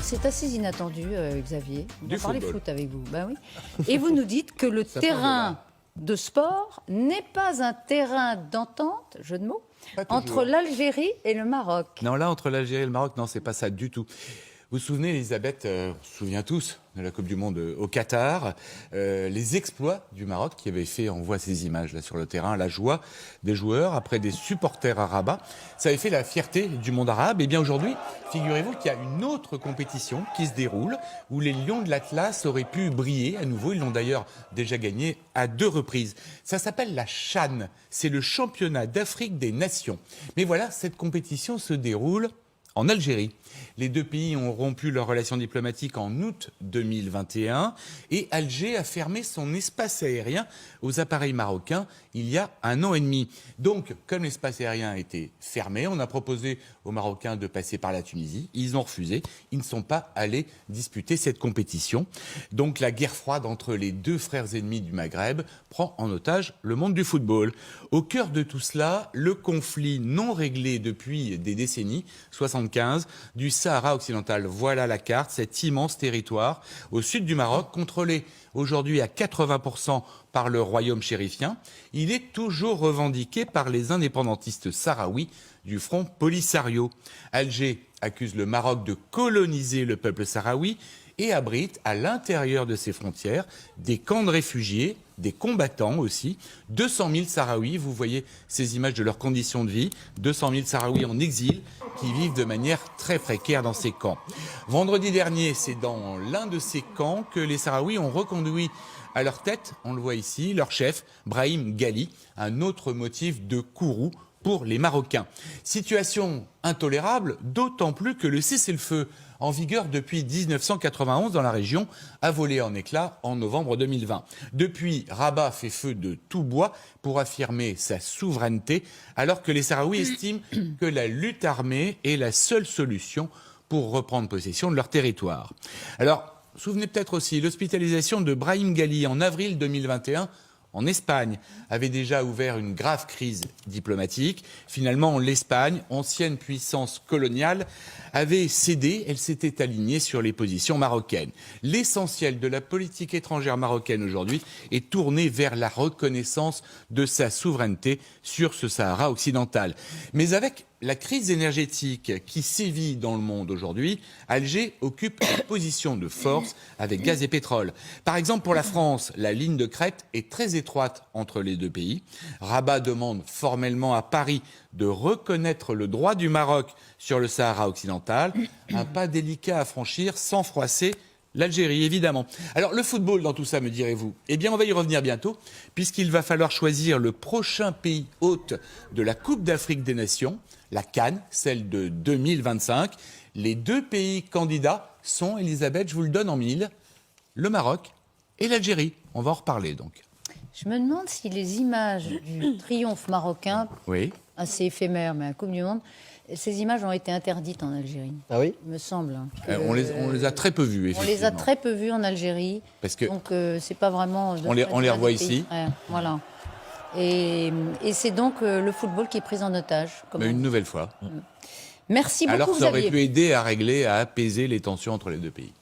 c'est assez inattendu, Xavier. On va parler football. foot avec vous. Ben oui. Et vous nous dites que le terrain de sport n'est pas un terrain d'entente, jeu de mots, entre l'Algérie et le Maroc. Non, là, entre l'Algérie et le Maroc, non, c'est pas ça du tout. Vous vous souvenez, Elisabeth, on se souvient tous de la Coupe du Monde au Qatar, les exploits du Maroc qui avait fait, on voit ces images là sur le terrain, la joie des joueurs après des supporters à Rabat. Ça avait fait la fierté du monde arabe. Et bien aujourd'hui, figurez-vous qu'il y a une autre compétition qui se déroule où les Lions de l'Atlas auraient pu briller à nouveau. Ils l'ont d'ailleurs déjà gagné à 2 reprises. Ça s'appelle la CHAN. C'est le championnat d'Afrique des nations. Mais voilà, cette compétition se déroule en Algérie. Les deux pays ont rompu leurs relations diplomatiques en août 2021 et Alger a fermé son espace aérien aux appareils marocains il y a 1 an et demi. Donc, comme l'espace aérien a été fermé, on a proposé aux Marocains de passer par la Tunisie. Ils ont refusé. Ils ne sont pas allés disputer cette compétition. Donc, la guerre froide entre les deux frères ennemis du Maghreb prend en otage le monde du football. Au cœur de tout cela, le conflit non réglé depuis des décennies, 75, du Sahara occidental. Voilà la carte, cet immense territoire au sud du Maroc, contrôlé aujourd'hui à 80% par le royaume chérifien. Il est toujours revendiqué par les indépendantistes sahraouis du front Polisario. Alger accuse le Maroc de coloniser le peuple sahraoui et abrite à l'intérieur de ses frontières des camps de réfugiés, des combattants aussi, 200 000 Sahraouis, vous voyez ces images de leurs conditions de vie, 200 000 Sahraouis en exil qui vivent de manière très précaire dans ces camps. Vendredi dernier, c'est dans l'un de ces camps que les Sahraouis ont reconduit à leur tête, on le voit ici, leur chef, Brahim Ghali, un autre motif de courroux pour les Marocains. Situation intolérable, d'autant plus que le cessez-le-feu en vigueur depuis 1991 dans la région a volé en éclats en novembre 2020. Depuis, Rabat fait feu de tout bois pour affirmer sa souveraineté, alors que les Sahraouis estiment que la lutte armée est la seule solution pour reprendre possession de leur territoire. Alors, souvenez peut-être aussi, l'hospitalisation de Brahim Ghali en avril 2021 en Espagne avait déjà ouvert une grave crise diplomatique. Finalement, l'Espagne, ancienne puissance coloniale, avait cédé, elle s'était alignée sur les positions marocaines. L'essentiel de la politique étrangère marocaine aujourd'hui est tourné vers la reconnaissance de sa souveraineté sur ce Sahara occidental. Mais avec la crise énergétique qui sévit dans le monde aujourd'hui, Alger occupe une position de force avec gaz et pétrole. Par exemple, pour la France, la ligne de crête est très étroite entre les deux pays. Rabat demande formellement à Paris de reconnaître le droit du Maroc sur le Sahara occidental. Un pas délicat à franchir sans froisser l'Algérie, évidemment. Alors, le football dans tout ça, me direz-vous? Eh bien, on va y revenir bientôt, puisqu'il va falloir choisir le prochain pays hôte de la Coupe d'Afrique des Nations, la CAN, celle de 2025. Les 2 pays candidats sont, Elisabeth, je vous le donne en mille, le Maroc et l'Algérie. On va en reparler, donc. Je me demande si les images du triomphe marocain, Oui. assez éphémère, mais à la Coupe du Monde, ces images ont été interdites en Algérie. Ah oui? Il me semble. On les a très peu vues, effectivement. On les a très peu vues en Algérie. Parce que donc, c'est pas vraiment... on les revoit ici. Voilà. Et c'est donc le football qui est pris en otage. Mais une nouvelle fois. Merci beaucoup, Alors que ça aurait Xavier. pu aider à régler, à apaiser les tensions entre les 2 pays.